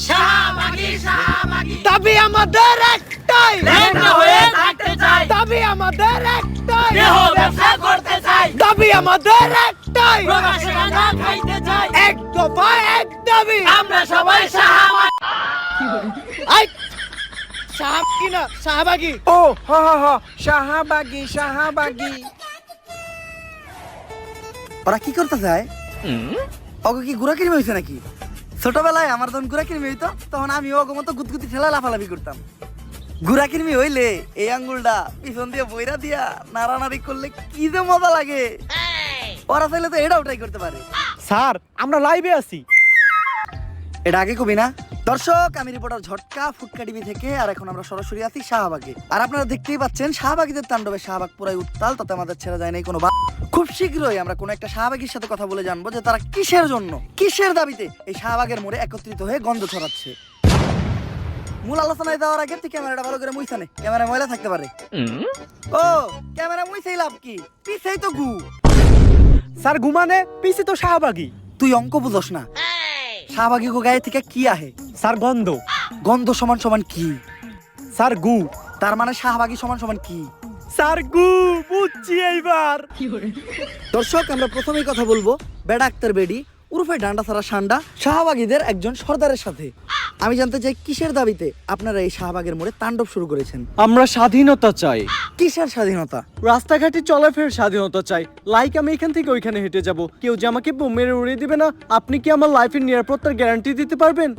শাহবাগী শাহবাগী দাবি আমাদের একটাই, লেখা হয়ে থাকতে চাই, দাবি আমাদের একটাই, দেহ ব্যবসা করতে চাই, দাবি আমাদের একটাই, প্রকাশ্যে গাঁজা খাইতে চাই, এক দফা এক দাবি। আমরা সবাই শাহবাগী। আই শাহবাগী না শাহবাগী। ও হা হা হা, শাহবাগী শাহবাগী। ওরা কি করতে চায়? ওকে কি গুড়া কিরমি হয়েছে নাকি? ছোটবেলায় আমার যখন গুড়া কিরমি হইতো তখন আমি ওকে মতো গুতগুতি ঠেলা লাফালাফি করতাম। গুড়া কিরমি হইলে এই আঙ্গুলটা পিছন দিয়ে বইরা দিয়া নাড়ানাড়ি করলে কি যে মজা লাগে। ওরা চাইলে তো এটাও ট্রাই করতে পারে। স্যার আমরা লাইভে আছি। এটা আগে কবি না? দর্শক, আমি রিপোর্টার ঝটকা ফুটকা টিভি থেকে। আর এখন আমরা সরাসরি আছি শাহবাগে। আর আপনারা দেখতেই পাচ্ছেন শাহবাগীদের তাণ্ডবে শাহবাগ পুরাই উত্তাল, তাতে আমাদের ছেড়ে যায় নাই কোনো। খুব শীঘ্রই আমরা কোনো একটা শাহবাগীর সাথে কথা বলে জানবো যে তারা কিসের জন্য, কিসের দাবিতে এই শাহবাগের মোড়ে একত্রিত হয়ে গন্ধ ছড়াচ্ছে। মূল আলোচনায় যাওয়ার আগে তুই ক্যামেরাটা ভালো করে মুইছা নে, ক্যামেরা ময়লা থাকতে পারে। ও ক্যামেরা মুইছেই লাভ কি, পিছেই তো গু। স্যার ঘুমানে পিছে তো শাহবাগী। তুই অঙ্ক বুঝস না। শাহবাগী গো গায়ে থেকে কি আহে? স্যার গন্ধ। গন্ধ সমান সমান কি? স্যার গু। তার মানে শাহবাগী সমান সমান কি? স্যার গু বুঝছি এইবার। দর্শক, আমরা প্রথমেই কথা বলবো বেডা আক্তার বেডি উরফে ডান্ডা সারা সান্ডা শাহবাগীদের একজন সর্দারের সাথে। আমি জানতে চাই কিসের দাবিতে আপনারা এই শাহবাগের মোড়ে তাণ্ডব শুরু করেছেন? আমরা স্বাধীনতা চাই, কিসের স্বাধীনতা? রাস্তাঘাটে চলাফেরার স্বাধীনতা চাই। লাইক আমি এখান থেকে ওইখানে হেঁটে যাব, কেউ যে আমাকে বোম মেরে উড়িয়ে দিবে না। আপনি কি আমার লাইফের নিরাপত্তার গ্যারান্টি দিতে পারবেন?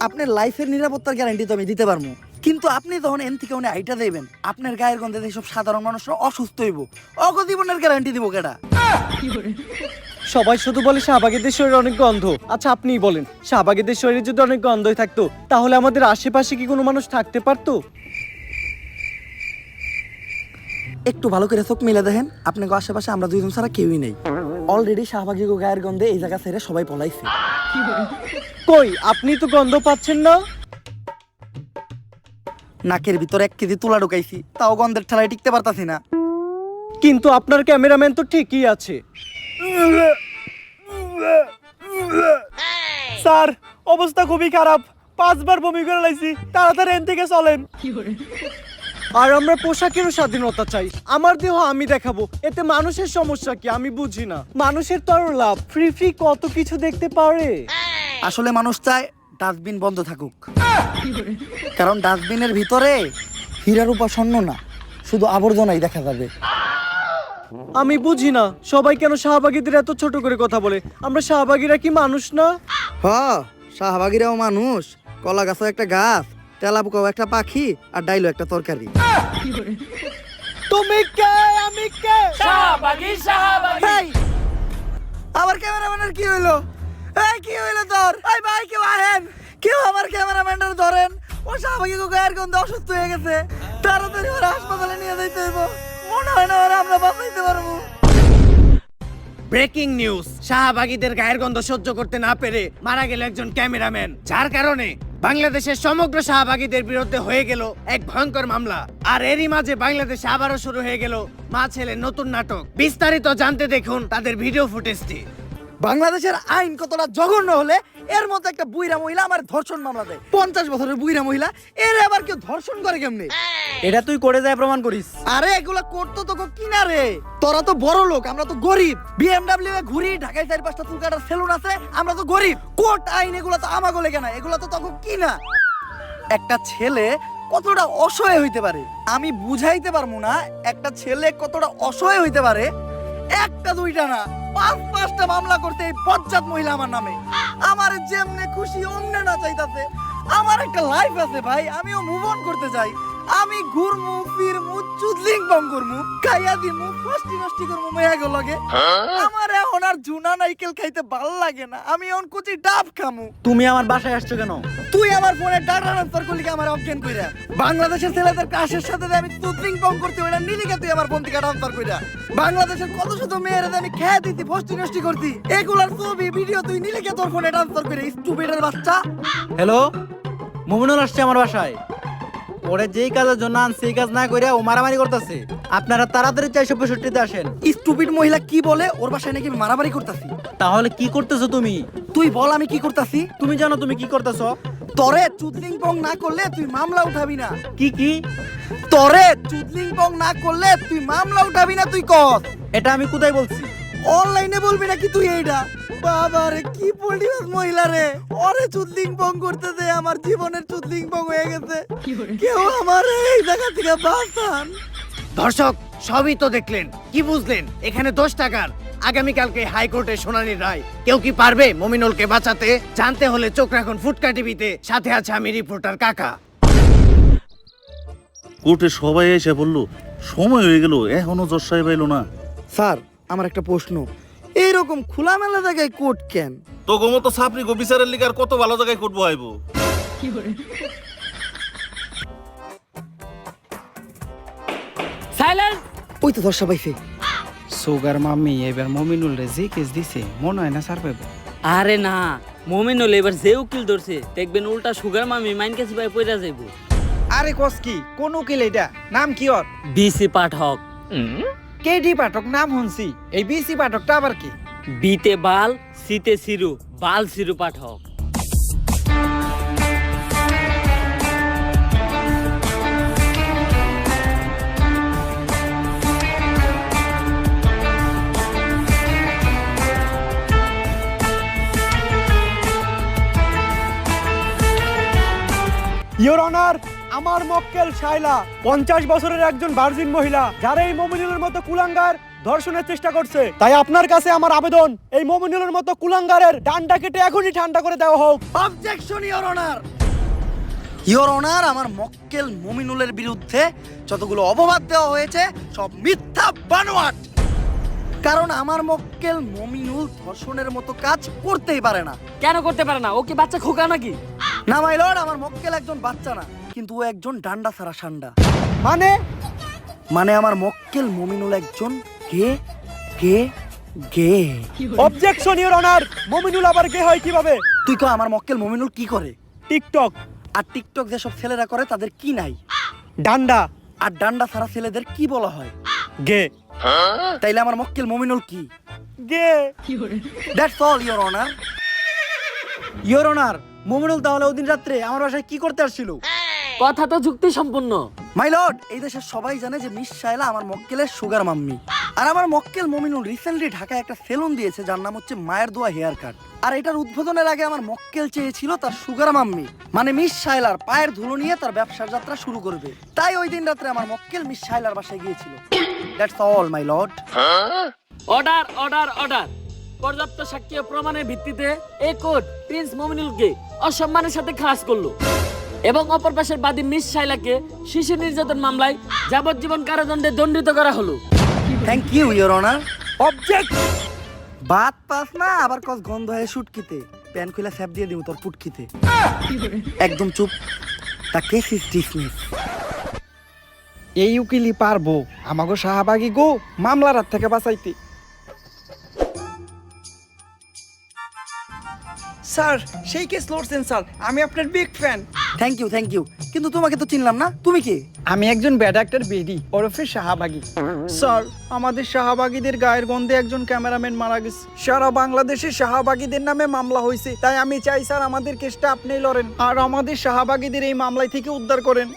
আপনার লাইফের নিরাপত্তার গ্যারান্টি তো আমি দিতে পারবো, কিন্তু আপনি যখন এন থেকে উনি আইটা দেবেন, আপনার গায়ের গন্ধে এইসব সাধারণ মানুষরা অসুস্থ হইব, অগজীবনের গ্যারান্টি দিব কেডা? সবাই শুধু বলে শাহবাগীদের শরীরে অনেক গন্ধ। আচ্ছা আপনিই বলেন, শাহবাগীদের শরীরে যদি অনেক গন্ধই থাকতো তাহলে আমাদের আশেপাশে কি কোনো মানুষ থাকতে পারতো? একটু ভালো করে চোখ মিলে দেখেন, আপনাকে আশেপাশে আমরা দুইজন ছাড়া কেউই নেই। অলরেডি শাহবাগী গো গায়ের গন্ধে এই জায়গা ছেড়ে সবাই পলাইছে। কই আপনি তো গন্ধ পাচ্ছেন না? নাকের ভিতর 1 কেজি তুলা ঢুকাইছি, তাও গন্ধের ঠেলায় টিকতে পারতাছি না। কিন্তু আপনার ক্যামেরাম্যান তো ঠিকই আছে। স্যার অবস্থা খুবই খারাপ, 5 বার বমি করে লাইছি, তাড়াতাড়ি এন থেকে চলেন। আর আমরা পোশাকেরও স্বাধীনতা চাই। আমার দেহ আমি দেখাবো, এতে মানুষের সমস্যা কি আমি বুঝি না। মানুষের তো আরো লাভ, ফ্রি ফ্রি কত কিছু দেখতে পারে। আসলে মানুষ চায় ডাস্টবিন বন্ধ থাকুক, কারণ ডাস্টবিনের ভিতরে হীরার উপর স্বর্ণ না, শুধু আবর্জনাই দেখা যাবে। আমি বুঝি না সবাই কেন শাহবাগীদের এত ছোট করে কথা বলে। আমরা শাহবাগীরা কি মানুষ না? হ, শাহবাগীরাও মানুষ। কলা গাছও একটা গাছ, তেলাপোকাও একটা পাখি, আর ডাইলো একটা তরকারি। তুমি কে আমি কে? শাহবাগী শাহবাগী এই, আমার ক্যামেরাম্যানের কি হইলো? এই কি হইলো তোর? এই ভাই কেউ আহেন, কেউ আমার ক্যামেরাম্যানটার ধরেন। ও শাহবাগী গো গায়ের গন্ধে অসুস্থ হয়ে গেছে, তাড়াতাড়ি ওরা হাসপাতালে নিয়ে যাইতে হইব। মনে হয় না ওরা আমরা বাঁচাইতে পারবো। ব্রেকিং নিউজ, শাহবাগীদের গায়ের গন্ধ সহ্য করতে না পেরে মারা গেল একজন ক্যামেরাম্যান, যার কারণে বাংলাদেশের সমগ্র শাহবাগীদের বিরুদ্ধে হয়ে গেল এক ভয়ঙ্কর মামলা। আর এরই মাঝে বাংলাদেশে আবারও শুরু হয়ে গেল মা ছেলের নতুন নাটক। বিস্তারিত জানতে দেখুন তাদের ভিডিও ফুটেজটি। বাংলাদেশের আইন কতটা জঘন্য হলে এর মতো একটা বুইরা মহিলা আমার ধর্ষণ মামলা দেয়। 50 বছরের বুইরা মহিলা, এর আবার কেউ ধর্ষণ করে কেমনে? এটা তুই করে যায় প্রমাণ করিস। আরে এগুলা করতো তোকে কিনা রে? তোরা তো বড় লোক, আমরা তো গরিব। বিএমডব্লিউ এ ঘুরি, ঢাকায় 4-5টা চুল কাটার সেলুন আছে, আমরা তো গরিব। কোর্ট আইন এগুলা তো আমাগো লেগে না, এগুলা তো তোকে কিনা। একটা ছেলে কতটা অসহায় হইতে পারে আমি বুঝাইতে পারবো না। একটা ছেলে কতটা অসহায় হইতে পারে, একটা দুইটা না 5-5টা মামলা করতে এই বজ্জাত মহিলা আমার নামে। আমার যেমনে খুশি অমনে না চাইতাছে। আমার একটা লাইফ আছে ভাই, আমিও মুভ অন করতে চাই। আমি ঘুরমু ফিরমু চুদলিং বং করমু, খাইয়া দিমু ফষ্টি নষ্টি করমু মেয়াগো লগে। আমার এখন আর জুনা নাইকেল খাইতে ভাল লাগে না, আমি এখন কুচি ডাব খামু। তুমি আমার বাসায় আসছো কেন? তুই আমার ফোনে ডাটা ট্রান্সফার করলি আমার অজ্ঞান কইরা। বাংলাদেশের ছেলেদের কাশের সাথে যে আমি চুদলিং বং করতে ওইটা নিলিকে তুই আমার ফোন থেকে ট্রান্সফার কইরা। বাংলাদেশের কত শত মেয়েরা আমি খেয়ে দিতি ফষ্টি নষ্টি করতি, এগুলার ছবি ভিডিও তুই নিলিকে তোর ফোনে ট্রান্সফার করে স্টুপিডের বাচ্চা। হ্যালো, মুমিনুল আসছে আমার বাসায়। ওরে যেই কাজের জন্য আনছি সেই কাজ না কইরা ও মারামারি করতেছে। আপনারা তাড়াতাড়ি 465-তে আসেন। স্টুপিড মহিলা কি বলে? ওর বাসায় নাকি আমি মারামারি করতাছি। তাহলে কি করতেছো তুমি? তুই বল আমি কি করতাছি? তুমি জানো তুমি কি করতেছো? তরে চুদলিং পং না করলে তুই মামলা উঠাবি না। কি তরে চুদলিং পং না করলে তুই মামলা উঠাবি না, তুই কর। এটা আমি কোথায় বলছি? অনলাইনে বলবি নাকি তুই এইটা? বাবা রে কি পল্টিবাস মহিলা রে, ওরে চুদলিং পং করতে দে, আমার জীবনের চুদলিং পং হয়ে গেছে। কেউ আমার এই জায়গা থেকে বাঁচান। দর্শক সবই তো দেখলেন, কি বুঝলেন? এখানে 10 টাকার আগামীকালকে হাইকোর্টে শুনানির রায়। কেউ কি পারবে মমিনুলকে বাঁচাতে? জানতে হলে চোখ রাখুন ফুটকা টিভিতে। সাথে আছে আমি রিপোর্টার কাকা। কোর্টে সবাই এসে বললো সময় হয়ে গেল, এখনো জজ সাহেব এলো না। স্যার আমার একটা প্রশ্ন, এইরকম খোলামেলা জায়গায় কোর্ট কেন? তো গোমতো সাপনি গো বিচারের লিগার কত ভালো জায়গায় কোর্ট বহাইবো। সাইলেন্স। ওই তো দর্শা পাইছে। সুগার মাম্মি এবার মমিনুল রে যে কেস দিছে মনে হয় না স্যার পাইবো। আরে না, মোমিনুল এবার যে উকিল ধরছে দেখবেন উল্টা সুগার মামি মাইন কাছে ভাই পয়রা যাইবো। আরে কস কি, কোন উকিল এটা? নাম কি ওর? বিসি পাঠক। কেডি পাঠক নাম শুনছি, এই বিসি পাঠকটা আবার কি? বিতে বাল, সিতে সিরু, বাল সিরু পাঠক। ইওর অনার, আমার মক্কেল শাইলা 50 বছরের একজন ভার্জিন মহিলা, যারা এই মমিনুলের মতো কুলাঙ্গার ধর্ষণের চেষ্টা করছে। তাই আপনার কাছে আমার আবেদন, এই মমিনুলের মতো কুলাঙ্গারের ডান্ডা কেটে এখনই ঠান্ডা করে দেওয়া হোক। Objection your honour. Your honour, আমার মক্কেল মমিনুলের বিরুদ্ধে যতগুলো অপবাদ দেওয়া হয়েছে সব মিথ্যা বানোয়াট। কারণ আমার মক্কেল মমিনুল ধর্ষণের মতো কাজ করতেই পারে না। কেন করতে পারে না? ও কি বাচ্চা খোকা নাকি? না মাই লর্ড, আমার মক্কেল একজন বাচ্চা না, কিন্তু ও একজন ডান্ডা ছাড়া সান্ডা। মানে আমার মক্কেল মমিনুল একজন গে গে গে। অবজেকশন ইওর অনার, মমিনুল আবার গে হয় কিভাবে? তুই কো আমার মক্কেল মমিনুল কি করে? টিকটক। আর টিকটক যেসব ছেলেরা করে তাদের কি নাই? ডান্ডা। আর ডান্ডা ছাড়া ছেলেদের কি বলা হয়? গে। তাইলে আমার মক্কেল মমিনুল কি? গে। That's all your honour. Your honour, Mominul তাহলে ওদিন রাত্রে আমার বাসায় কি করতে আসছিল? কথা তো যুক্তি সম্পূর্ণ। মাই লর্ড, এই দেশের সবাই জানে যে মিস শাইলা আমার মক্কেলের সুগার মাম্মি। আর আমার মক্কেল মমিনুল রিসেন্টলি ঢাকায় একটা সেলুন দিয়েছে যার নাম হচ্ছে মায়ের দোয়া হেয়ার কাট। আর এটার উদ্বোধনের আগে আমার মক্কেল চেয়েছিল তার সুগার মাম্মি মানে মিস শাইলার পায়ের ধুলো নিয়ে তার ব্যবসার যাত্রা শুরু করবে। তাই ওই দিন রাত্রে আমার মক্কেল মিস শাইলার বাসায় গিয়েছিল। That's all my lord. Order order order. পর্যাপ্ত সাক্ষ্য প্রমাণের ভিত্তিতে এই কোর্ট প্রিন্স মমিনুলকে অসম্মানের সাথে খালাস করলো এবং অপর পাশের বাদী মিস শাইলাকে শিশু নির্যাতন মামলায় যাবজ্জীবন কারাদণ্ডে দণ্ডিত করা হলো। Thank you your honour. Object. বাত পাস না আবার কস গন্ধ হয় শুটকিতে, প্যান খুলে স্যাপ দিয়ে দিব তোর পুটকিতে। একদম চুপ। তা কেস ইজ ডিসমিস। এই উকিলই পারবো আমাগো শাহবাগী গো মামলার হাত থেকে বাঁচাইতে। স্যার সেই কেস লড়ছেন স্যার, আমি আপনার বিগ ফ্যান। Thank you. কিন্তু তোমাকে তো চিনলাম না, তুমি কি? আমি একজন ব্যাড অ্যাক্টর বেডি ওরফে শাহবাগী। স্যার আমাদের শাহবাগীদের গায়ের গন্ধে একজন ক্যামেরাম্যান মারা গেছে। সারা বাংলাদেশে শাহবাগীদের নামে মামলা হয়েছে, তাই আমি চাই স্যার আমাদের কেসটা আপনি লড়েন আর আমাদের শাহবাগীদের এই মামলায় থেকে উদ্ধার করেন।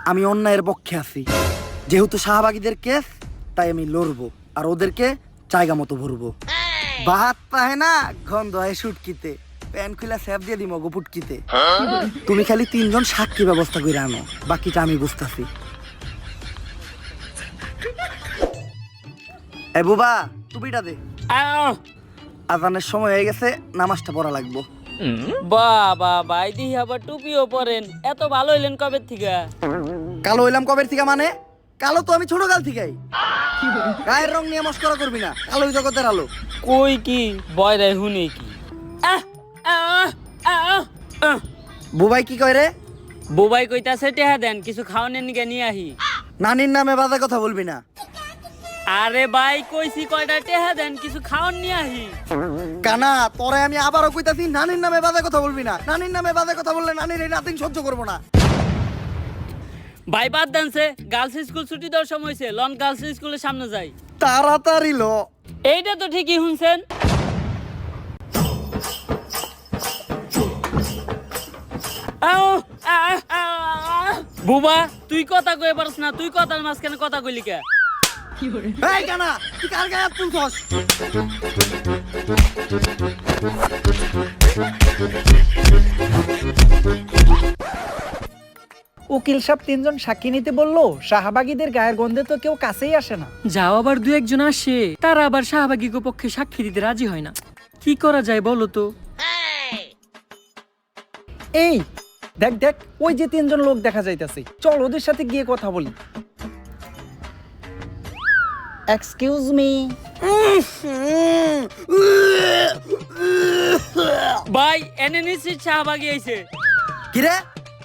আমি অন্যায়ের পক্ষে আছি। যেহেতু শাহবাগীদের কেস তাই আমি লড়বো আর ওদেরকে জায়গা মতো ভরবো। বাত পায় না গন্ধ হয় শুটকিতে, প্যান খুলে স্যাপ দিয়ে দিমো গো পুটকিতে। তুমি খালি 3 জন সাক্ষী ব্যবস্থা করে আনো, বাকিটা আমি বুঝতাছি। এ বুবা টুপিটা দে, আজানের সময় হয়ে গেছে, নামাজটা পড়া লাগবো। বাবা ভাই দিহি আবার টুপিও পরেন, এত ভালো হইলেন কবে থেকে? কালো হইলাম কবে থেকে? মানে কালো তো আমি ছোট কাল থেকেই। গায়ের রং নিয়ে মস্করা করবি না, কালোই জগতের আলো। কই কি বয় রে হুনে কি? বুবাই কি কয় রে? বুবাই কইতাছে টেহা দেন, কিছু খাওয়ানোর নিকে নিয়ে আহি। নানির নামে বাজে কথা বলবি না। আরে ভাই কইছি কয়টা টেহা দেন, কিছু খাওয়ান নিয়ে আহি। কানা তোরে আমি আবারও কইতাছি, নানির নামে বাজে কথা বলবি না। নানির নামে বাজে কথা বললে নানির এই নাতিন সহ্য করবো না। ভাই বাদ দেনছে, গার্লস স্কুল ছুটি দেওয়ার সময় হয়েছে, লন গার্লস স্কুলের সামনে যাই। তাড়াতাড়ি লো। এইটা তো ঠিকই শুনছেন। বুবা তুই কথা কয়ে পারছ না, তুই কথার মাঝখানে কথা কইলি কে? এই কানা তুই কার গায়ে হাত তুলছস? উকিল সাহেব 3 জন সাক্ষী নিতে বললো, শাহবাগীদের গায়ের গন্ধে তো কেউ কাছেই আসে না। যাও আবার দু একজন আসে, তারা আবার শাহবাগী পক্ষে সাক্ষী দিতে রাজি হয় না। কি করা যায় বলো তো? এই দেখ দেখ, ওই যে 3 জন লোক দেখা যাইতাছে, চল ওদের সাথে গিয়ে কথা বলি। Excuse me. ভাই এনে নিশ্চিত শাহবাগী আইছে। কি রে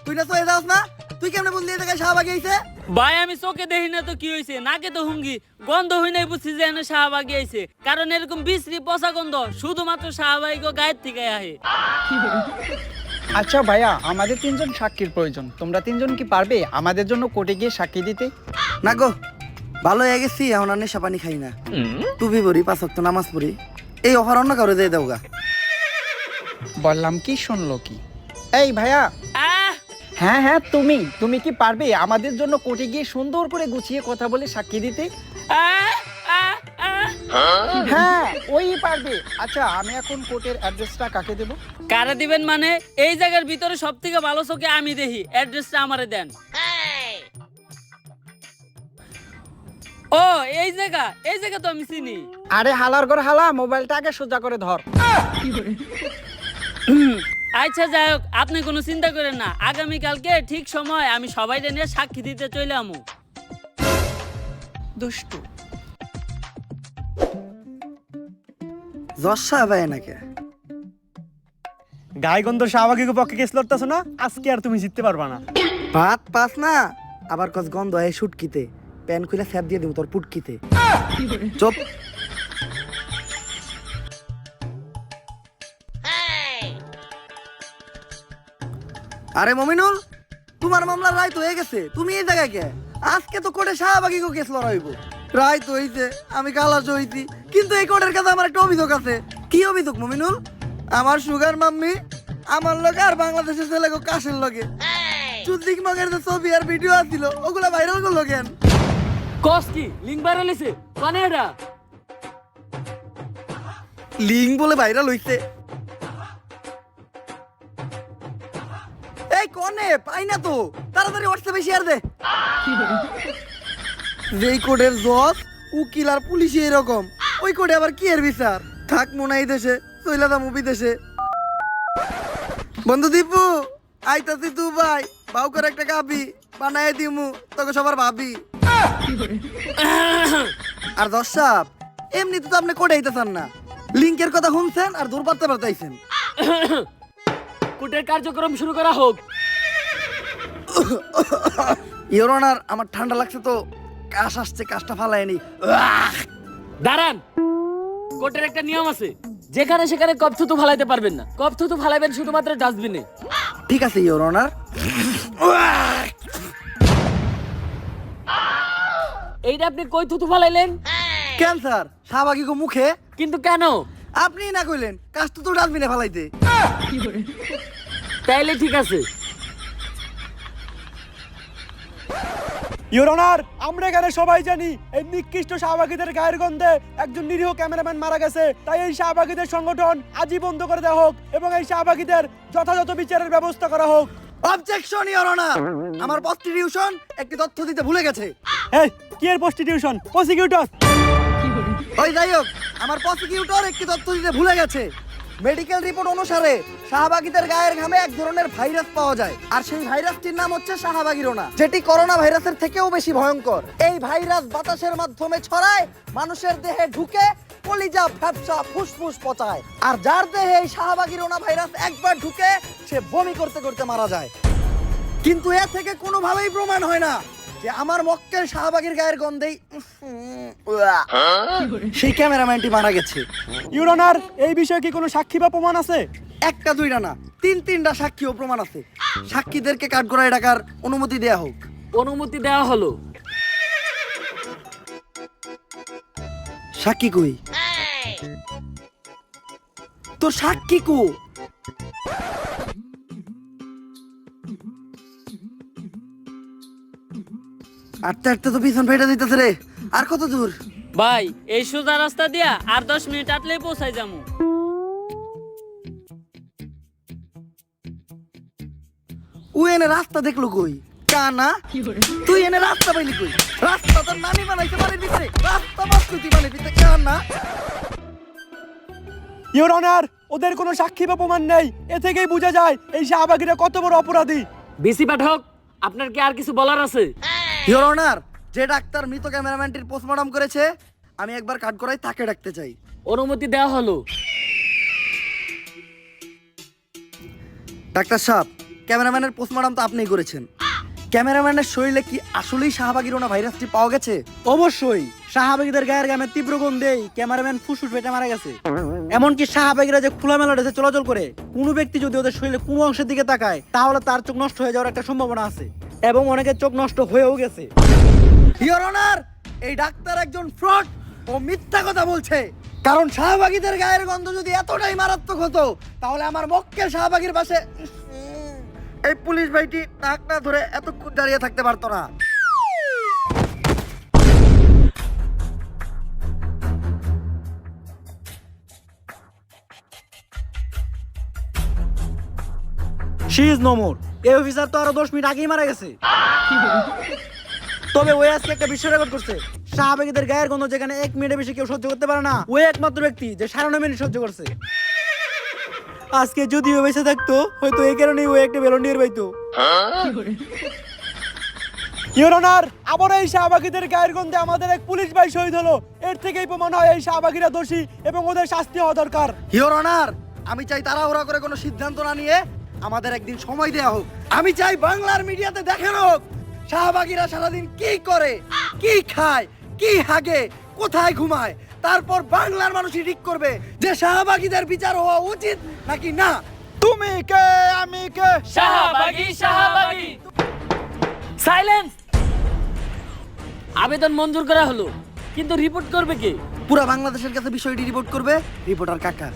তুই না তো এ যাস না? তুই কেমনে বললি এই জায়গায় শাহবাগী আইছে? ভাই আমি চোখে দেখি না তো কি হইছে, নাকে তো হুঙ্গি, গন্ধ হই নাই বুঝছি যে এনে শাহবাগী আইছে। কারণ এরকম বিশ্রী পচা গন্ধ শুধুমাত্র শাহবাগী গায়ের থেকে আহে। আচ্ছা ভাইয়া, আমাদের 3 জন সাক্ষীর প্রয়োজন। তোমরা 3 জন কি পারবে আমাদের জন্য কোর্টে গিয়ে সাক্ষী দিতে? না গো, ভালো হয়ে গেছি, এখন আর নেশা পানি খাই না, টুপি পরি, 5 ওয়াক্ত নামাজ পড়ি। এই অফার অন্য কারো দিয়ে দেওগা। বললাম কি, শুনলো কি? এই ভাইয়া, আহ হ্যাঁ হ্যাঁ, তুমি কি পারবে আমাদের জন্য কোর্টে গিয়ে সুন্দর করে গুছিয়ে কথা বলে সাক্ষী দিতে? আহ আহ আহ হ্যাঁ ওই পারবে। আচ্ছা, আমি এখন কোর্টের অ্যাড্রেসটা কাকে দেব? কারে দিবেন মানে? এই জায়গার ভিতরে সব থেকে ভালো চোখে আমি দেখি, অ্যাড্রেসটা আমারে দেন। ও এই জায়গা তো আমি চিনি। আরে হালার ঘর হালা, মোবাইলটা আগে সোজা করে ধর। আচ্ছা যাই হোক, আপনি কোনো চিন্তা করেন না, আগামীকালকে ঠিক সময় আমি সবাই নিয়ে সাক্ষী দিতে চলে আমু। দুষ্টু। জশ ভাই নাকি গায়গন্ধ শাহবাগীর পক্ষে কেস লড়তেছো না, আজকে আর তুমি জিততে পারবা না। ভাত পাস না, আবার কস গন্ধ হয় শুটকিতে, প্যান খুলে স্যাপ দিয়ে দিব তোর পুটকিতে। চুপ। আরে মমিনুল, তোমার মামলা রায় তো হয়ে গেছে, তুমি এই জায়গায় কে? আজকে তো কোর্টে শাহবাগী কেস লড়াইব। রায় তো হইছে, আমি খালাস হইছি, কিন্তু এই কোর্টের কাছে আমার একটা অভিযোগ আছে। কি অভিযোগ মমিনুল? আমার সুগার মাম্মি আমার লগে আর বাংলাদেশের ছেলে কাশের লগে চুদ্দিক মগের যে ছবি আর ভিডিও আসছিল, ওগুলা ভাইরাল করলো কেন? কস কি লিঙ্ক ভাইরাল হইছে? মানে এটা লিঙ্ক বলে ভাইরাল হইছে? এই কোনে পাই না তো, তাড়াতাড়ি হোয়াটসঅ্যাপে শেয়ার দে। যেই কোডের জজ উকিল আর পুলিশ এরকম, ওই কোডে আবার কি এর বিচার? থাক মনে এই দেশে, চইলা দাম বিদেশে। বন্ধু দীপু, আইতাছি দুবাই, বাউ করে একটা কাবি বানায় দিমু তোকে সবার ভাবি। আর দর্শক এমনিতে তো আপনি কোডে আইতেছেন না, লিঙ্কের কথা শুনছেন আর দূর পারতে পারতেছেন। কোর্টের কার্যক্রম শুরু করা হোক। ইওর অনার, আমার ঠান্ডা লাগছে তো, কাশ আসছে, কাশটা ফালায়নি। দাঁড়ান, কোর্টের একটা নিয়ম আছে, যেখানে সেখানে কপ থুতু ফালাইতে পারবেন না, কপ থুতু ফালাইবেন শুধুমাত্র ডাস্টবিনে। ঠিক আছে ইওর অনার। এইটা আপনি কই থুতু ফালাইলেন? ক্যান্সার শাহবাগী গো মুখে। কিন্তু কেন? আপনি না কইলেন কাশ তো ডাস্টবিনে ফালাইতে। তাইলে ঠিক আছে। ইওর অনার, আমরা এখানে সবাই জানি এই নিকৃষ্ট শাহবাগীদের গায়ের গন্ধে একজন নিরীহ ক্যামেরাম্যান মারা গেছে। তাই এই শাহবাগীদের সংগঠন আজই বন্ধ করে দেওয়া হোক এবং এই শাহবাগীদের যথাযথ বিচারের ব্যবস্থা করা হোক। অবজেকশন ইওর অনার, আমার প্রস্টিটিউশন একটি তথ্য দিতে ভুলে গেছে। এই কি এর প্রস্টিটিউশন? প্রসিকিউটর। ওই যাই হোক, আমার প্রসিকিউটর একটি তথ্য দিতে ভুলে গেছে। মেডিকেল রিপোর্ট অনুসারে শাহবাগীদের গায়ের ঘামে এক ধরনের ভাইরাস পাওয়া যায়, আর সেই ভাইরাসটির নাম হচ্ছে শাহবাগীরোনা, যেটি করোনা ভাইরাসের থেকেও বেশি ভয়ঙ্কর। এই ভাইরাস বাতাসের মাধ্যমে ছড়ায়, মানুষের দেহে ঢুকে কলিজা, ফ্যাপসা, ফুসফুস পচায়, আর যার দেহে এই শাহবাগীরোনা ভাইরাস একবার ঢুকে সে বমি করতে করতে মারা যায়। কিন্তু এ থেকে কোনোভাবেই প্রমাণ হয় না যে আমার মক্কেল শাহবাগীর গায়ের গন্ধেই সেই ক্যামেরাম্যানটি মারা গেছে। ইওর অনার, এই বিষয়ে কি কোনো সাক্ষী বা প্রমাণ আছে? একটা দুইটা না, তিনটা সাক্ষী ও প্রমাণ আছে। সাক্ষীদেরকে কাঠগড়ায় ডাকার অনুমতি দেয়া হোক। অনুমতি দেওয়া হলো। সাক্ষী কই? তোর সাক্ষী কো? আটটা আটটা তো পিছন ফেটে দিতেছে রে। আর কত দূর? ভাই এই সোজা রাস্তা দিয়া আর 10 মিনিট আটলেই পৌঁছাই যামু। ও এনে রাস্তা দেখলো কই? কানা তুই এনে রাস্তা পাইলি কই? রাস্তা তোর নানি বানাইতে পারে দিতে, রাস্তা বাস্তুতি বানাই দিতে কানা। ইওর অনার, ওদের কোনো সাক্ষী বা প্রমাণ নেই। এ থেকেই বোঝা যায় এই শাহবাগীরা কত বড় অপরাধী। বিসি পাঠক, আপনার কি আর কিছু বলার আছে? ইওর অনার, যে ডাক্তার মৃত ক্যামেরাম্যানটির পোস্টমর্টম করেছে, আমি একবার কাট করাই তাকে ডাকতে চাই। অনুমতি দেওয়া হলো। ডাক্তার সাহেব, ক্যামেরাম্যানের পোস্টমর্টম তো আপনিই করেছেন। ক্যামেরাম্যানের শরীরে কি আসলেই শাহবাগীরোনা ভাইরাসটি পাওয়া গেছে? অবশ্যই শাহবাগীদের গায়ের গামে তীব্র গন্ধেই ক্যামেরাম্যান ফুসফুস ফেটে মারা গেছে। এমনকি শাহবাগীরা যে খোলামেলা দেশে চলাচল করে, কোনো ব্যক্তি যদি ওদের শরীরে কোনো অংশের দিকে তাকায় তাহলে তার চোখ নষ্ট হয়ে যাওয়ার একটা সম্ভাবনা আছে, এবং অনেকের চোখ নষ্ট হয়েও গেছে। ইওর অনার, এই ডাক্তার একজন ফ্রড ও মিথ্যা কথা বলছে। কারণ শাহবাগীদের গায়ের গন্ধ যদি এতটাই মারাত্মক হতো, তাহলে আমার মক্কেল শাহবাগীর পাশে এই পুলিশ ভাইটি নাক না ধরে এতক্ষণ দাঁড়িয়ে থাকতে পারতো না। She is no more. এই অফিসার তো আরো 10 মিনিট আগেই মারা গেছে। তবে ওই আজকে একটা বিশ্ব রেকর্ড করছে। শাহবাগীদের গায়ের গন্ধ যেখানে 1 মিনিটের বেশি কেউ সহ্য করতে পারে না, ওই একমাত্র ব্যক্তি যে 9.5 মিনিট সহ্য করছে। আজকে যদি ও বেঁচে থাকতো, হয়তো এই কারণেই ও একটা ভলেন্টিয়ার পাইতো। ইওর অনার, আবার এই শাহবাগীদের গায়ের গন্ধে আমাদের এক পুলিশ ভাই শহীদ হলো। এর থেকেই প্রমাণ হয় এই শাহবাগীরা দোষী এবং ওদের শাস্তি হওয়া দরকার। ইওর অনার, আমি চাই তাড়াহুড়া করে কোনো সিদ্ধান্ত না নিয়ে আমাদের একদিন সময় দেওয়া হোক। আমি চাই বাংলার মিডিয়াতে দেখানো হোক শাহবাগীরা সারাদিন কি করে, কি খায়, কি হাগে, কোথায় ঘুমায়। তারপর বাংলার মানুষই ঠিক করবে যে শাহবাগীদের বিচার হওয়া উচিত নাকি না। তুমি কে, আমি কে? শাহবাগী, শাহবাগী। সাইলেন্স। আবেদন মঞ্জুর করা হলো, কিন্তু রিপোর্ট করবে কে? পুরা বাংলাদেশের কাছে বিষয়টি রিপোর্ট করবে রিপোর্টার কাকা।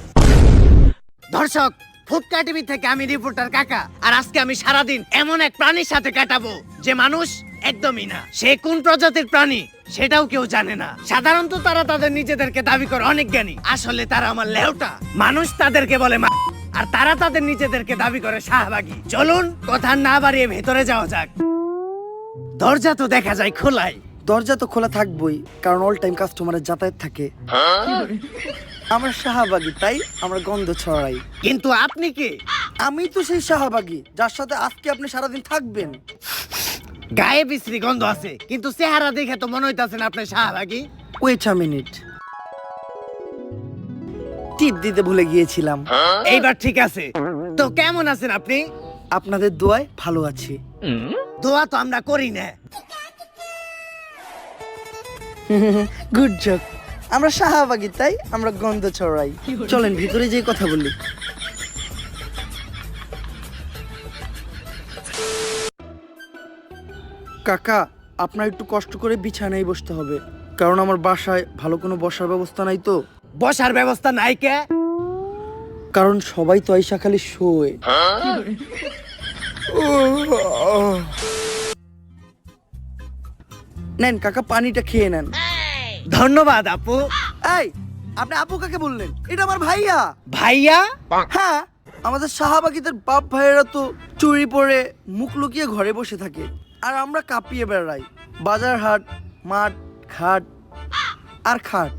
দর্শক, ফুটকা টিভি থেকে আমি রিপোর্টার কাকা। আর আজকে আমি সারাদিন এমন এক প্রাণীর সাথে কাটাবো যে মানুষ একদমই না। সে কোন প্রজাতির প্রাণী সেটাও কেউ জানে না। সাধারণত তারা তাদের নিজেদেরকে দাবি করে অনেক জ্ঞানী, আসলে তারা আমার লেউটা। মানুষ তাদেরকে বলে আর তারা তাদের নিজেদেরকে দাবি করে শাহবাগী। চলুন কথা না বাড়িয়ে ভেতরে যাওয়া যাক। দরজা তো দেখা যায় খোলাই। দরজা তো খোলা থাকবই, কারণ অল টাইম কাস্টমারের যাতায়াত থাকে। আমরা শাহবাগী, তাই আমরা গন্ধ ছড়াই। কিন্তু আপনি কে? আমি তো সেই শাহবাগী যার সাথে আজকে আপনি সারাদিন থাকবেন। গায়ে বিশ্রী গন্ধ আছে, কিন্তু চেহারা দেখে তো মনে হইতাছে না আপনি শাহবাগী। ওয়েট আ মিনিট, টিপ দিতে ভুলে গিয়েছিলাম। এইবার ঠিক আছে। তো কেমন আছেন আপনি? আপনাদের দোয়ায় ভালো আছি। দোয়া তো আমরা করি না। Good job. আমরা শাহবাগী, তাই আমরা গন্ধ ছড়াই। চলেন ভিতরে যেয়ে কথা বলি। কাকা, আপনার একটু কষ্ট করে বিছানায় বসতে হবে, কারণ আমার বাসায় ভালো কোনো বসার ব্যবস্থা নাই তো। বসার ব্যবস্থা নাই কে? কারণ সবাই তো আইসা খালি শোয়। নেন কাকা, পানিটা খেয়ে নেন। ধন্যবাদ আপু। এই, আপনি আপু কাকে বললেন? এটা আমার ভাইয়া। ভাইয়া? হ্যাঁ, আমাদের শাহবাগীদের বাপ ভাইয়েরা তো চুরি পরে মুখ লুকিয়ে ঘরে বসে থাকে, আর আমরা কাঁপিয়ে বেড়াই বাজার হাট, মাঠ, ঘাট আর খাট।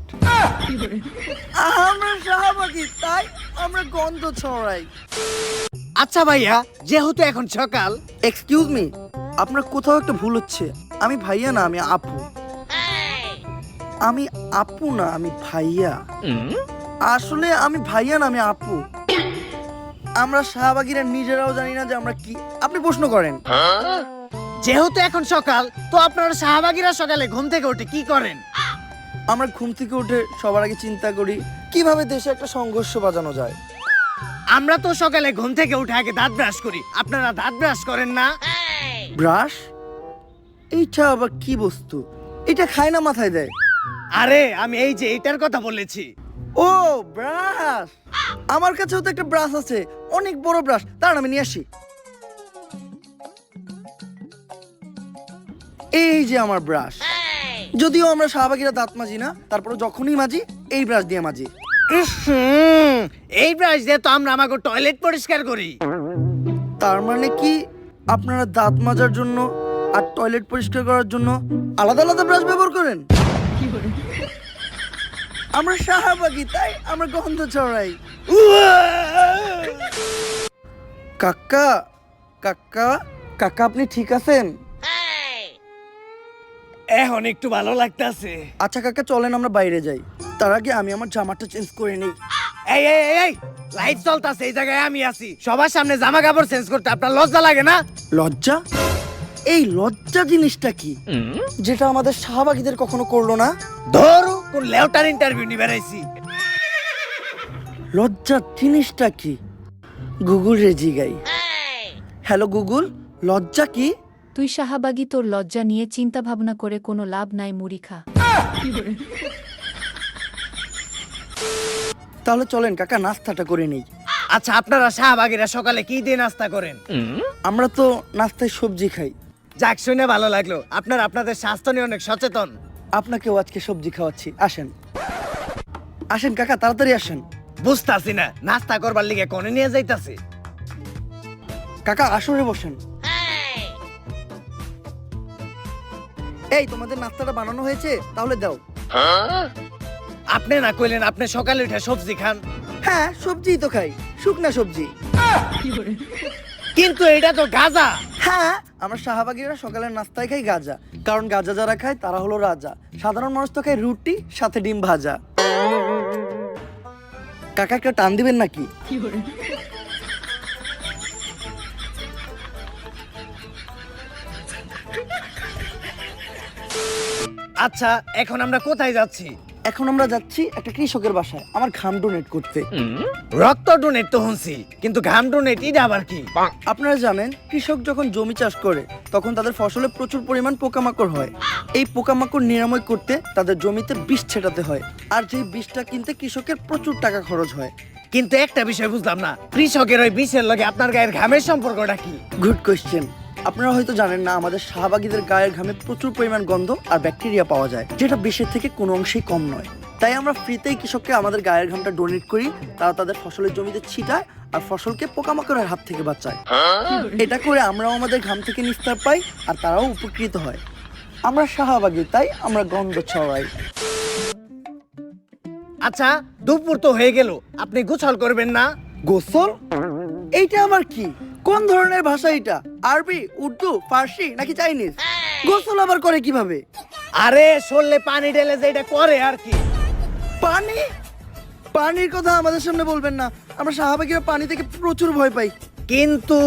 আমরা শাহবাগী, তাই আমরা গন্ধ ছড়াই। আচ্ছা ভাইয়া, যেহেতু এখন সকাল। এক্সকিউজ মি, আপনার কোথাও একটা ভুল হচ্ছে। আমি ভাইয়া না, আমি আপু। আমি আপু না, আমি ভাইয়া। আসলে আমি ভাইয়া না, আমি আপু। আমরা শাহবাগীরা নিজেরাও জানি না যে আমরা কি। আপনি প্রশ্ন করেন। যেহেতু এখন সকাল, তো আপনারা শাহবাগীরা সকালে ঘুম থেকে উঠে কি করেন? আমরা ঘুম থেকে উঠে সবার আগে চিন্তা করি কিভাবে দেশে একটা সংঘর্ষ বাজানো যায়। আমরা তো সকালে ঘুম থেকে উঠে আগে দাঁত ব্রাশ করি। আপনারা দাঁত ব্রাশ করেন না? ব্রাশ? এইটা আবার কি বস্তু? এটা খায় না, মাথায় দেয়। আরে আমি এই যে এটার কথা বলেছি। ও ব্রাশ, আমার কাছেও তো একটা ব্রাশ আছে, অনেক বড় ব্রাশ। দাঁড়ান আমি নিয়ে আসি। এই যে আমার ব্রাশ। যদিও আমরা শাহবাগীরা দাঁত মাজি না, তারপরে যখনই মাজি এই ব্রাশ দিয়ে মাজি। এই ব্রাশ দিয়ে তো আমরা আমাকে টয়লেট পরিষ্কার করি। তার মানে কি আপনারা দাঁত মাজার জন্য আর টয়লেট পরিষ্কার করার জন্য আলাদা আলাদা ব্রাশ ব্যবহার করেন? আমরা শাহবাগী তাই আমরা গন্ধ ছড়াই। কাকা কাকা কাকা, আপনি ঠিক আছেন? এখন একটু ভালো লাগতাছে। আচ্ছা কাকা, চলেন আমরা বাইরে যাই। তার আগে আমি আমার জামাটা চেঞ্জ করে নিই। এই এই এই, এই লাইট চলতাছে, এই জায়গায় আমি আছি। সবার সামনে জামা কাপড় চেঞ্জ করতে আপনার লজ্জা লাগে না? লজ্জা? এই লজ্জা জিনিসটা কি, যেটা আমাদের শাহবাগীদের কখনো করলো না? ধরো কোন লেউটার ইন্টারভিউ নিয়ে বেড়াইছি। লজ্জা জিনিসটা কি? গুগল রে জিগাই। হ্যালো গুগল, লজ্জা কি? তুই শাহবাগী, তোর লজ্জা নিয়ে চিন্তা ভাবনা করে কোনো লাভ নাই, মুড়ি খা। তাহলে চলেন কাকা নাস্তাটা করে নেই। আচ্ছা, আপনারা শাহবাগীরা সকালে কি দিয়ে নাস্তা করেন? আমরা তো নাস্তায় সবজি খাই। যাক, শুনে ভালো লাগলো। আপনারা আপনাদের স্বাস্থ্য নিয়ে অনেক সচেতন। আপনাকেও আজকে সবজি খাওয়াচ্ছি, আসেন আসেন কাকা, তাড়াতাড়ি আসেন। বুঝতাছি না, নাস্তা করবার লিগে কোনে নিয়ে যাইতাছি। কাকা আসরে বসেন। এই তোমাদের নাস্তাটা বানানো হয়েছে, তাহলে দাও। আপনি না কইলেন আপনি সকালে উঠে সবজি খান? হ্যাঁ সবজিই তো খাই, শুকনা সবজি। কিন্তু এটা তো গাজা। হ্যাঁ, আমরা শাহবাগীরা সকালের নাস্তায় খাই গাজা, কারণ গাজা যারা খায় তারা হলো রাজা। সাধারণ মানুষ তো খায় রুটি সাথে ডিম ভাজা। কাকা একটা টান দিবেন নাকি? আচ্ছা, এখন আমরা কোথায় যাচ্ছি? এখন আমরা যাচ্ছি একটা কৃষকের বাসায় আমার ঘাম ডোনেট করতে। রক্ত ডোনেট তো শুনছি, কিন্তু ঘাম ডোনেট এটা আবার কি? আপনারা জানেন, কৃষক যখন জমি চাষ করে তখন তাদের ফসলে প্রচুর পরিমাণ পোকামাকড় হয়। এই পোকামাকড় নিরাময় করতে তাদের জমিতে বিষ ছেটাতে হয়, আর যেই বিষটা কিনতে কৃষকের প্রচুর টাকা খরচ হয়। কিন্তু একটা বিষয় বুঝলাম না, কৃষকের ওই বিষের লগে আপনার গায়ের ঘামের সম্পর্কটা কি? Good question. আপনারা হয়তো জানেন না, আমাদের শাহবাগীদের গায়ের ঘামে প্রচুর পরিমাণ গন্ধ আর ব্যাকটেরিয়া পাওয়া যায়, যেটা বিষের থেকে কোনো অংশেই কম নয়। তাই আমরা ফ্রিতেই কৃষককে আমাদের গায়ের ঘামটা ডোনেট করি। তারা তাদের ফসলের জমিতে ছিটায় আর ফসলকে পোকামাকড়ের হাত থেকে বাঁচায়। এটা করে আমরাও আমাদের ঘাম থেকে নিস্তার পাই আর তারাও উপকৃত হয়। আমরা শাহবাগী তাই আমরা গন্ধ ছড়াই। আচ্ছা, দুপুর তো হয়ে গেল, আপনি গোসল করবেন না? গোসল? এইটা আবার কি? কোন ধরনের ভাষা এটা? আরবি, উর্দু, ফার্সি নাকি চাইনিজ? গোসল আবার করে কিভাবে? আরে শরীরে পানি ঢেলে যে এটা করে আর কি। পানি? পানির কথা আমাদের সামনে বলবেন না, আমরা শাহবাগীরা পানি থেকে প্রচুর ভয় পাই। কিন্তু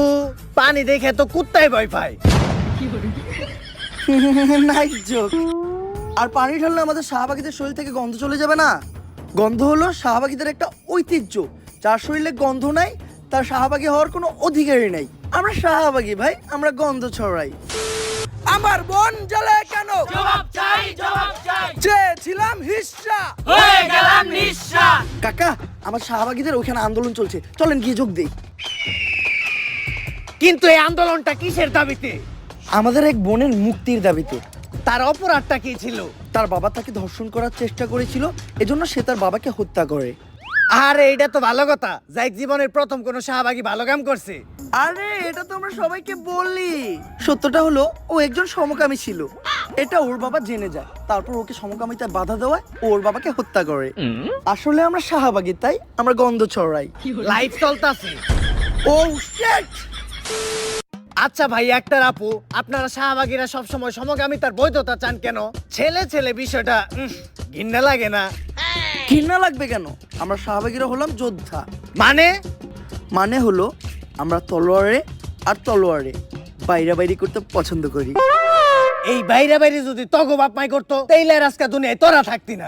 পানি দেখে তো কুত্তায় ভয় পায়। Nice joke. আর পানি ঢাললে আমাদের শাহবাগীদের শরীর থেকে গন্ধ চলে যাবে না? গন্ধ হলো শাহবাগীদের একটা ঐতিহ্য। যার শরীরে গন্ধ নাই তার শাহবাগী হওয়ার কোনো অধিকারই নাই। আমরা শাহবাগী ভাই, আমরা গন্ধ ছড়াই। আমার মন জ্বলে কেন? জবাব চাই, জবাব চাই। চেয়েছিলাম হিস্সা, হয়ে গেলাম নিঃস্বা। কাকা আমার শাহবাগীদের ওখানে আন্দোলন চলছে, চলেন গিয়ে যোগ দেই। কিন্তু এই আন্দোলনটা কিসের দাবিতে? আমাদের এক বোনের মুক্তির দাবিতে। তার অপরাধটা কি ছিল? তার বাবা তাকে ধর্ষণ করার চেষ্টা করেছিল, এজন্য সে তার বাবাকে হত্যা করে। আরে এটা তো ভালো কথা, যাই জীবনের প্রথম কোনো শাহবাগী ভালো কাম করছে। আরে এটা তো আমরা সবাইকে বলি। সত্যটা হলো ও একজন সমকামী ছিল, এটা ওর বাবা জেনে যায়। তারপর ওকে সমকামিতায় বাধা দেওয়ায় ও ওর বাবাকে হত্যা করে। আসলে আমরা শাহবাগী তাই আমরা গন্ধ ছড়াই। লাইফ চলতেছে। ও শিট! আচ্ছা ভাই, একটা আপু, আপনারা শাহবাগীরা সবসময় সমকামিতার বৈধতা চান কেন? ছেলে ছেলে বিষয়টা ঘৃণা লাগে না? ঘৃণা লাগবে কেন? আমরা শাহবাগীরা হলাম যোদ্ধা। মানে হলো আমরা তলোয়ারে আর তলোয়ারে বাইরাবাইরি করতে পছন্দ করি। এই বাইরে বাইরে যদি তগো বাপ মাই করতো, তাইলে আর আজকে দুনিয়ায় তোরা থাকতি না।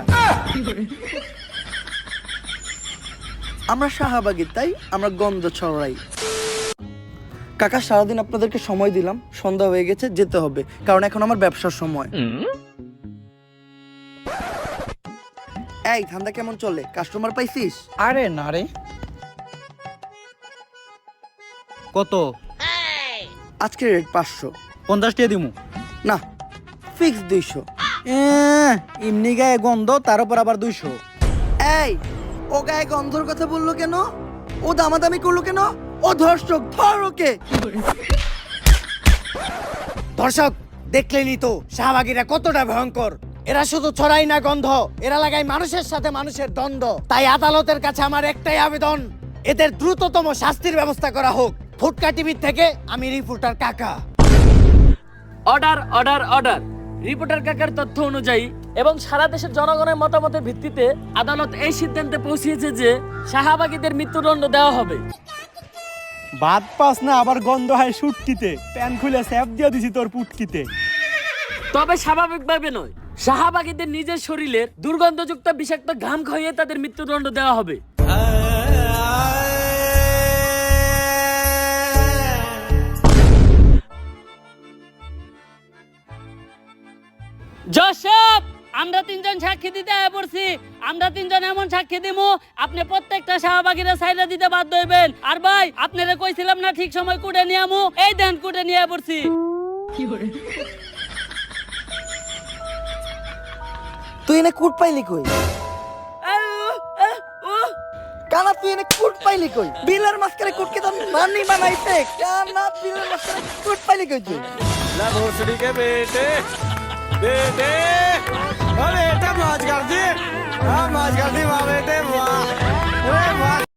আমরা শাহবাগী তাই আমরা গন্ধ ছড়াই। কাকা সারাদিন আপনাদেরকে সময় দিলাম, সন্ধ্যা হয়ে গেছে, যেতে হবে, কারণ এখন আমার ব্যবসার সময়। এই ধান্দা কেমন চলে? কাস্টমার পাইছিস? আরে না রে। কত? আজকে রেট 500। 50 টাকা দিমু। না, ফিক্স 200। এমনি গায়ে গন্ধ, তার উপর আবার 200। এই, ও গায়ে গন্ধর কথা বললো কেন? ও দামাদামি করলো কেন? ও ধর্ষক, ধর ওকে। দর্শক দেখলেনই তো শাহবাগীরা কতটা ভয়ঙ্কর। এরা শুধু ছড়াই না গন্ধ, এরা লাগায় মানুষের সাথে মানুষের দ্বন্দ্ব। তাই আদালতের কাছে আমার একটাই আবেদন, এদের দ্রুততম শাস্তির ব্যবস্থা করা হোক। ফুটকা টিভি থেকে আমি রিপোর্টার কাকা। Order order order. রিপোর্টার কাকার তথ্য অনুযায়ী এবং সারা দেশের জনগণের মতামতের ভিত্তিতে আদালত এই সিদ্ধান্তে পৌঁছেছে যে শাহবাগীদের মৃত্যুদণ্ড দেওয়া হবে। ভাত পাস না, আবার গন্ধ হয় সুটকিতে। প্যান খুলে স্যাপ দিয়ে দিছি তোর পুটকিতে। তবে স্বাভাবিকভাবে নয়, শাহবাগীদের নিজের শরীরের দুর্গন্ধযুক্ত বিষাক্ত ঘাম খাইয়ে তাদের মৃত্যুদণ্ড দেওয়া হবে। জশব, আমরা তিনজন সাক্ষী দিতে আয়া পড়ছি। আমরা তিনজন এমন সাক্ষী দিমু, আপনি প্রত্যেকটা শাহবাগীরা সাইডা দিতে বাধ্য হইবেন। আর ভাই, আপনারে কইছিলাম না ঠিক সময় কুটে নিয়ে আমু, এই দেন কুটে নিয়ে পড়ছি। তুই এনে কুট পাইলি কই? কানা তুই এনে কুট পাইলি কই? বিলের মাঝখানে কুটকে তো মানি বানাইছে। কানা বিলের মাঝখানে কুট পাইলি কই তুই? লা ভোসড়ি के बेटे बेटे ओ बेटा मौज कर दी, हाँ मौज कर दी वाह बेटे वाह।